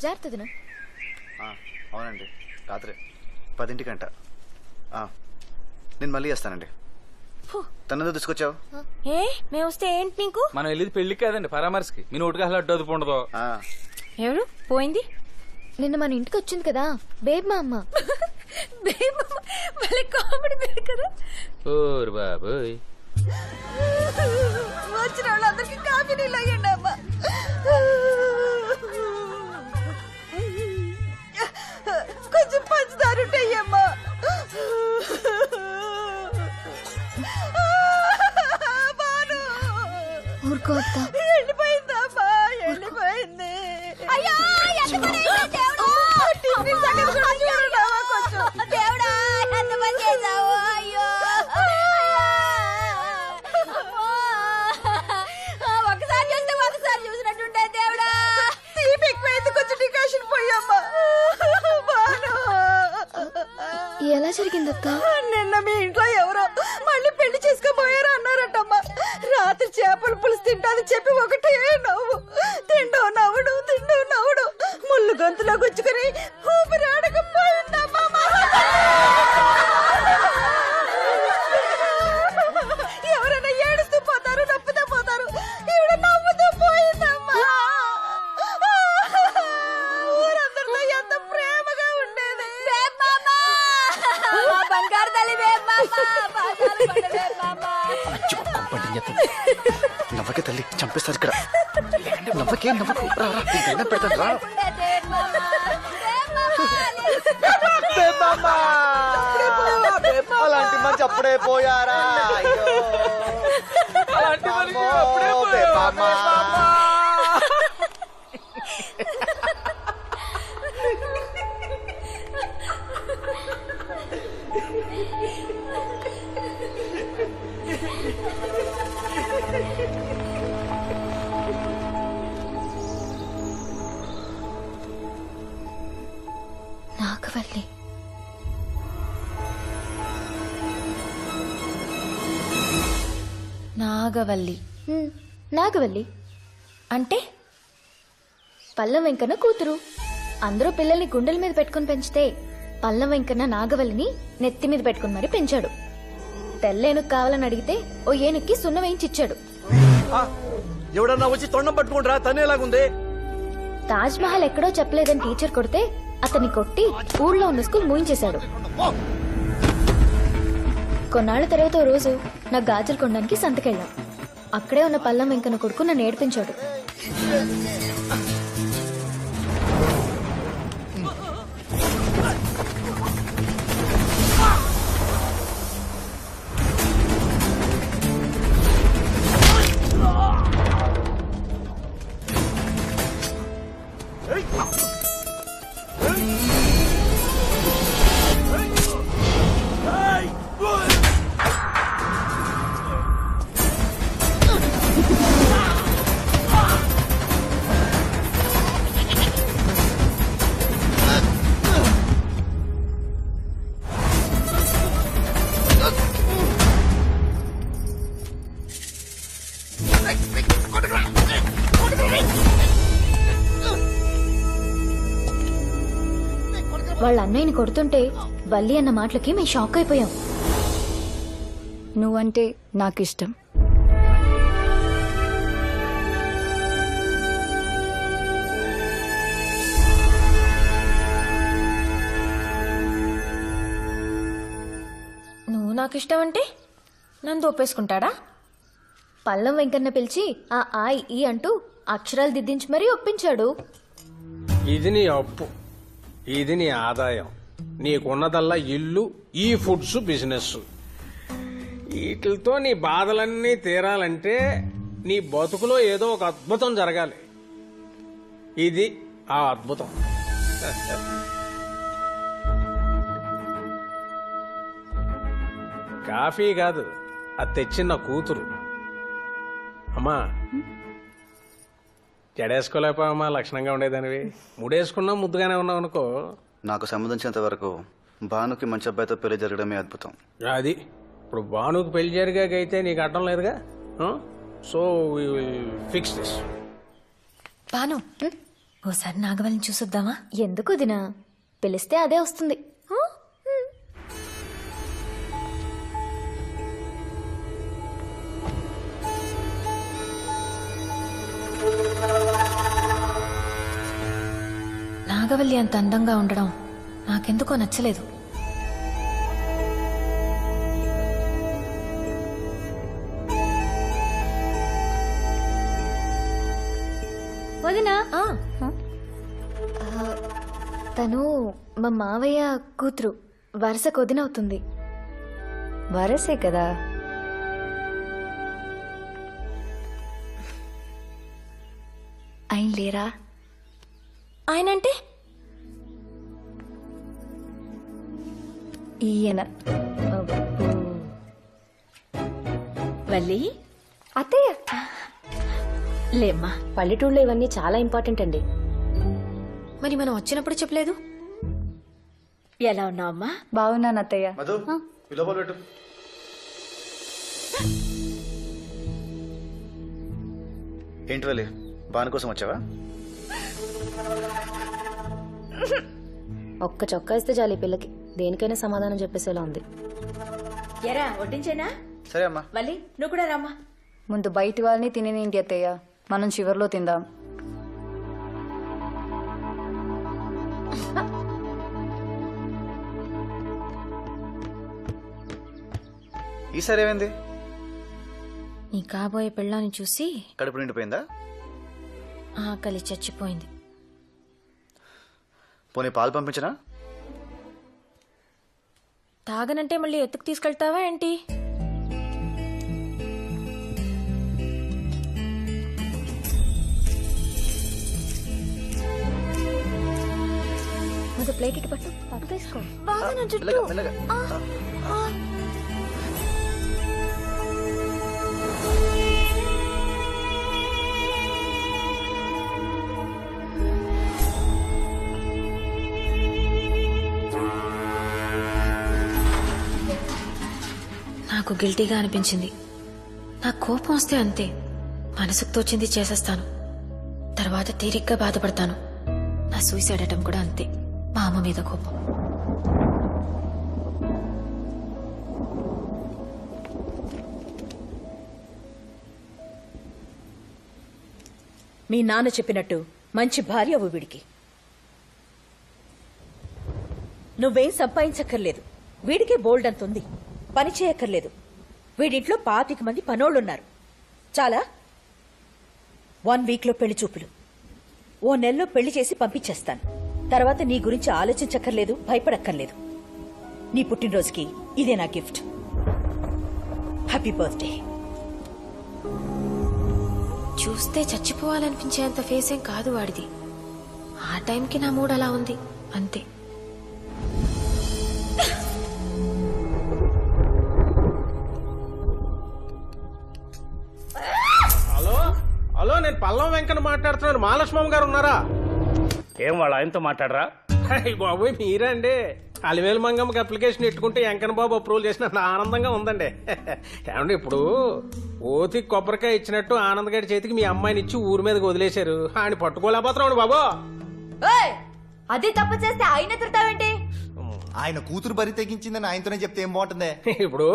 జాగ్రత్త తిను. అవునండి, రాత్రి 10ంటికంట. నేను మళ్ళీ చేస్తానండి. తనతో తీసుకొచ్చావు? ఏ మేము వస్తే ఏంటి నీకు? మనం వెళ్ళేది పెళ్లికి కాదండి, పరామర్శకి. మీ నోటికి అసలు అడ్డు అదుపు ఉండదు. ఎవరు పోయింది? నిన్న మన ఇంటికి వచ్చింది కదా బేబ్ మా అమ్మ. బేబ్ కామెడీ పేరు కదా. ఓరు బాబోయ్, వచ్చిన వాళ్ళందరికీ కాఫీ నీళ్ళు అయ్యండి అమ్మ. కొంచెం పంచదార ఉంటాయమ్మా. ఊరుకోవద్దా? వెళ్ళిపోయిందమ్మా, వెళ్ళిపోయింది. అయ్యో దేవుడా, ఎంత పని చేసావు? అయ్యో ఒకసారి చూస్తే ఒకసారి చూసినట్టుంటే దేవుడా. తీపి ఎక్కువైంది, కొంచెం డికాషన్ పోయమ్మా. ఎలా జరిగిందక్క? నిన్న మీ ఇంట్లో ఎవరో మళ్ళీ పెళ్లి చేసుకోబోయారు అన్నారటమ్మా. రాత్రి చేపల పులుసు తింటాదని చెప్పి ఒకటే నవ్వు. తిండో నవ్వుడు, తిండో నవ్వుడు. ముళ్ళు గొంతులో గుచ్చుకుని ఊపిరాడకపోయిందమ్మా. ఎవరైనా ఏడుస్తూ పోతారు, నొప్పుతూ పోతారు. ఈవిడ నవ్వుతూ పోయిందమ్మా. ఊరందరితో ఎంత ప్రేమగా ఉండేది. బంగారు తల్లి నవ్వకే తల్లి, చంపేస్తారు ఇక్కడ. నవ్వకే, నవ్వకు. పెడతాను రా. అలాంటి మంచి అప్పుడే పోయారా? నాగవల్లి. నాగవల్లి నాగవల్లి అంటే పల్లం వెంకన్న కూతురు. అందరూ పిల్లల్ని గుండెల మీద పెట్టుకుని పెంచితే పల్లం వెంకన్న నాగవల్లిని నెత్తి మీద పెట్టుకుని మరి పెంచాడు. తెల్లేనుకు కావాలని అడిగితే ఓ ఏనుక్కి సున్న వేయించిచ్చాడు. ఎవడన్నా వచ్చి తొండం పట్టుకుంటారా? తనేలాగుంది. తాజ్ మహల్ ఎక్కడో చెప్పలేదని టీచర్ కొడితే అతన్ని కొట్టి ఊర్లో ఉన్న స్కూల్ మూయించేశాడు. కొన్నాళ్ల తర్వాత ఓ రోజు నాకు గాజులు కొనడానికి సంతకెళ్ళాం. అక్కడే ఉన్న పల్లం వెంకన్న కొడుకు నన్ను ఏడిపించాడు. వాళ్ళ అన్నయ్యని కొడుతుంటే వల్లి అన్న మాటలకి మేము షాక్ అయిపోయాం. నువ్వంటే నాకిష్టం. నువ్వు నాకిష్టం అంటే నన్ను ఒప్పేసుకుంటాడా? పల్లం వెంకన్న పిలిచి ఆ ఈ అంటూ అక్షరాలు దిద్దించి మరీ ఒప్పించాడు. ఇది నీ అప్పు, ఇది నీ ఆదాయం. నీకున్నదల్లా ఇల్లు, ఈ ఫుడ్స్, బిజినెస్. వీటితో నీ బాధలన్నీ తీరాలంటే నీ బతుకులో ఏదో ఒక అద్భుతం జరగాలి. ఇది ఆ అద్భుతం. కాఫీ కాదు, అది తెచ్చిన కూతురు. అమ్మా, జడేసుకోలేకపోయామా? లక్షణంగా ఉండేదానివి. ముడేసుకున్నా ముద్దుగానే ఉన్నావు అనుకో. నాకు సంబంధించినంత వరకు భానుకి మంచి అబ్బాయితో పెళ్లి జరగడమే అద్భుతం. అది ఇప్పుడు భానుకి పెళ్లి జరిగాకైతే నీకు అడ్డం లేదుగా. So fix this. భాను, ఓసారి నాగవల్లిని చూసొద్దామా? ఎందుకు దినా? పిలిస్తే అదే వస్తుంది. హ? నాగవల్లి అంత అందంగా ఉండడం నాకెందుకో నచ్చలేదు. వదినా తను మా మావయ్య కూతురు. వరుసకు వదినవుతుంది. వరసే కదా. ఆయన లేరా? ఆయనంటే ఈయన. వల్లి అత్తయ్య. లేమ్మా, పల్లెటూళ్ళలో ఇవన్నీ చాలా ఇంపార్టెంట్ అండి. మరి మనం వచ్చినప్పుడు చెప్పలేదు. ఎలా ఉన్నావమ్మా? బాగున్నాను అత్తయ్య. మధు లోపల పెట్టు. ఏంటి వెళ్ళి బాను కోసం వచ్చావా? ఒక్క చొక్కా ఇస్తే చాలు ఈ పిల్లకి దేనికైనా సమాధానం చెప్పేసేలా ఉంది. ఎరా వడ్డించేనా? సరే అమ్మా. వల్లి నువ్వు కూడా రామ్మా. ముందు బయటి వాళ్ళని తినేనేంటి అత్తయ్య, మనం చివర్లో తిందాం. ఈసారి ఏమైంది? నీ కాబోయే పెళ్ళాన్ని చూసి కడుపు నిండిపోయిందా? ఆకలి చచ్చిపోయింది. పోనీ పాలు పంపించనా? తాగనంటే మళ్ళీ ఎత్తుకు తీసుకెళ్తావా ఏంటి? ముందు ప్లేట్ ఇటు పట్టు. పట్టు తీసుకో. మెల్లగా, మెల్లగా. నాకు గిల్టీగా అనిపించింది. నాకు కోపం వస్తే అంతే, మనసుకు తోచింది చేసేస్తాను. తర్వాత తీరిగ్గా బాధపడతాను. నా సూసైడ్ అటెంప్ట్ కూడా అంతే, మా అమ్మ మీద కోపం. మీ నాన్న చెప్పినట్టు మంచి భార్య అవ్వు వీడికి. నువ్వేం సంపాదించక్కర్లేదు, వీడికే బోల్డ్ అంతుంది. పని చేయక్కర్లేదు. వీడింట్లో 25 మంది పనోళ్ళున్నారు. చాలా 1 వీక్లో పెళ్లి చూపులు. ఓ నెలలో పెళ్లి చేసి పంపించేస్తాను. తర్వాత నీ గురించి ఆలోచించక్కర్లేదు, భయపడక్కర్లేదు. నీ పుట్టినరోజుకి ఇదే నా గిఫ్ట్. Happy birthday. చూస్తే చచ్చిపోవాలనిపించేంత ఫేస్ ఏం కాదు వాడిది. ఆ టైంకి నా మూడ్ అలా ఉంది అంతే. హలో హలో, నేను పల్లం వెంకన్న మాట్లాడుతున్నాను. మహాలక్ష్మమ్మ గారు ఉన్నారా? ఏం వాళ్ళ ఆయనతో మాట్లాడరా? అయ్య బాబోయ్, మీరండి. అలివేలు మంగమ్మకి అప్లికేషన్ పెట్టుకుంటే వెంకన్న బాబు అప్రూవల్ చేసినంత ఆనందంగా ఉందండి. ఏమండి, ఇప్పుడు ఓతి కొబ్బరికాయ ఇచ్చినట్టు ఆనంద్ గారి చేతికి మీ అమ్మాయిని ఇచ్చి ఊరి మీదకి వదిలేశారు. ఆయన పట్టుకోలేకపోతున్నాడు బాబు. అదే తప్పు చేస్తే ఆయన తిడతావేంటి? ఆయన కూతురు బరి తెగించిందని ఆయనతోనే చెప్తే ఏం బాగుంటుంది? ఇప్పుడు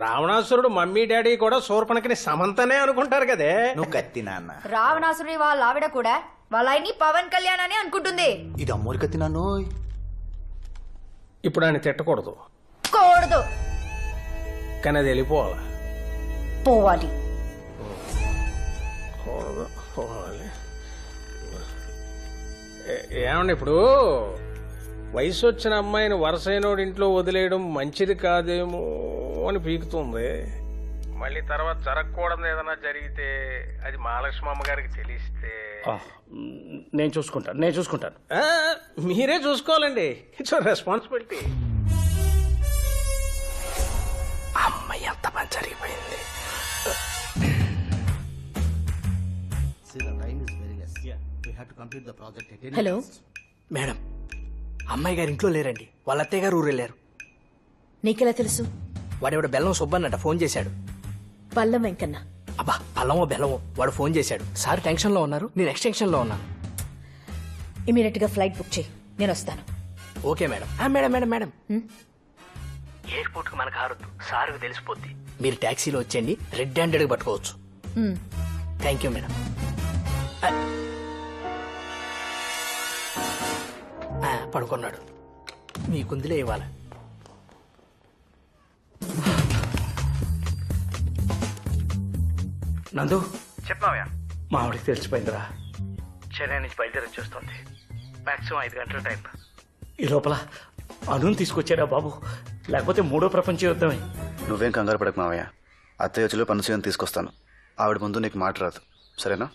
రావణాసురుడు మమ్మీ డాడీ కూడా శూర్పణఖని సమంతనే అనుకుంటారు కదే. నువ్వు కత్తి నాన్న. రావణాసురుడి వాళ్ళ ఆవిడ కూడా వాళ్ళ ఆయన్ని పవన్ కళ్యాణ్ అని అనుకుంటుంది. ఇది అమ్మోరి కత్తి నాన్న. ఇప్పుడు ఆయన తిట్టకూడదు, కూడదు, కానీ అది వెళ్ళిపోవాలి. పోవాలి. పోవాలి. ఏమండి, ఇప్పుడు వయసు వచ్చిన అమ్మాయిని వరసైనోడి ఇంట్లో వదిలేయడం మంచిది కాదేమో అని పీకుతుంది. మళ్ళీ తర్వాత జరగకూడదు ఏదైనా జరిగితే అది మహాలక్ష్మమ్మ గారికి తెలిస్తే నేను చూసుకుంటాను. మీరే చూసుకోవాలండి. It's responsibility. అమ్మాయి ఎంత పని జరిగిపోయింది. హలో మేడం, అమ్మాయి గారు ఇంట్లో లేరండి. వాళ్ళ అత్తయ్య గారు ఊరు వెళ్ళారు. నీకెలా తెలుసు? వాడెవడ బెల్లం సుబ్బన్నట ఫోన్ చేశాడు. పల్లం వెంకన్న. అబ్బా, పల్లమో బెల్లమో వాడు ఫోన్ చేశాడు. సార్ టెన్షన్ లో ఉన్నారు, నేను ఎక్స్టెన్షన్ లో ఉన్నాను. ఇమీడియట్ గా ఫ్లైట్ బుక్ చేయి, నేను వస్తాను. Okay madam. Madam madam madam airport కు మన కారొద్దు, సార్కు తెలిసిపోద్ది. మీరు ట్యాక్సీలో వచ్చేయండి, రెడ్ హ్యాండెడ్ గా పట్టుకోవచ్చు. Thank you madam. పడుకున్నాడు, మీకుందిలే ఇవ్వాలి. నందు చెప్పావయ్యా. మా ఆవిడకి తెలిసిపోయిందిరా. చెన్నై నుంచి బయలుదేరి వచ్చేస్తుంది. మాక్సిమం 5 గంటల టైం. ఈ లోపల అనుని తీసుకొచ్చారా బాబు, లేకపోతే మూడో ప్రపంచ యుద్ధమే. నువ్వేం కంగారు పడకు మావయ్య. అత్తయ్య వచ్చి పనుసీని తీసుకొస్తాను. ఆవిడ ముందు నీకు మాట రాదు, సరేనా?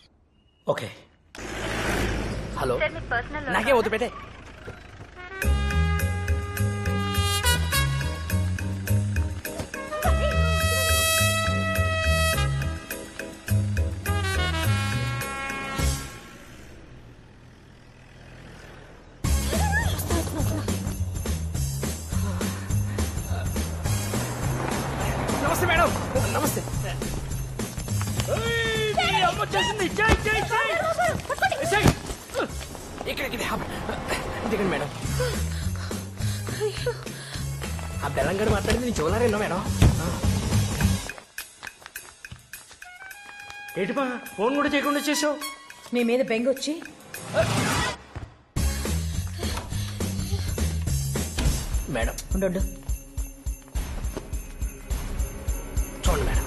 ఓకే. హలో, నాకే వద్దు పెట్టే. నమస్తే మేడం. నమస్తే. ఇక్కడ దిగండి మేడం. ఆ బెల్లంగడ మాట్లాడింది నేను చూడలేరేనో మేడం. ఏంటిపా ఫోన్ కూడా చేయకుండా చేసావు? నీ మీద బెంగ వచ్చి మేడం ఉండు. చూడండి మేడం.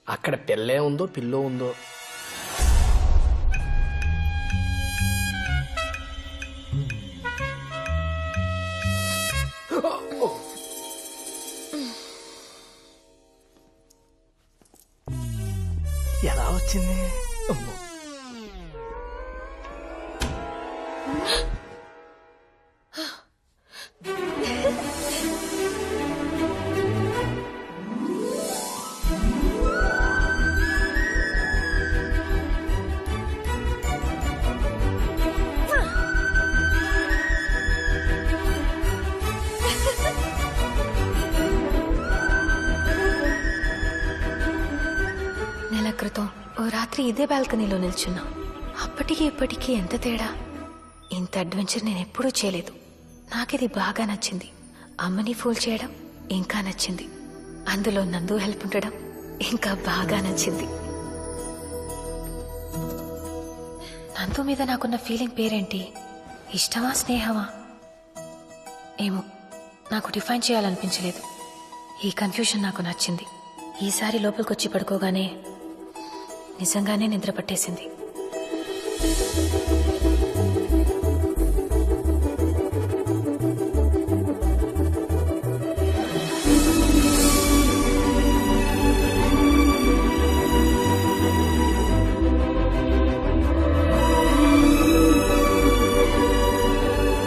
అక్కడ పిల్లే ఉందో పిల్లో ఉందో. ఎలా వచ్చింది? అమ్మో. నెల క్రితం ఓ రాత్రి ఇదే బాల్కనీలో నిల్చున్నా. అప్పటికి ఇప్పటికీ ఎంత తేడా. ఇంత అడ్వెంచర్ నేను ఎప్పుడూ చేయలేదు. నాకిది బాగా నచ్చింది. అమ్మని ఫూల్ చేయడం ఇంకా నచ్చింది. అందులో నందు హెల్ప్ ఉండడం ఇంకా బాగా నచ్చింది. నందు మీద నాకున్న ఫీలింగ్ పేరేంటి? ఇష్టమా, స్నేహమా? ఏమో, నాకు డిఫైన్ చేయాలనిపించలేదు. ఈ కన్ఫ్యూషన్ నాకు నచ్చింది. ఈసారి లోపలికొచ్చి పడుకోగానే నిజంగానే నిద్ర పట్టేసింది.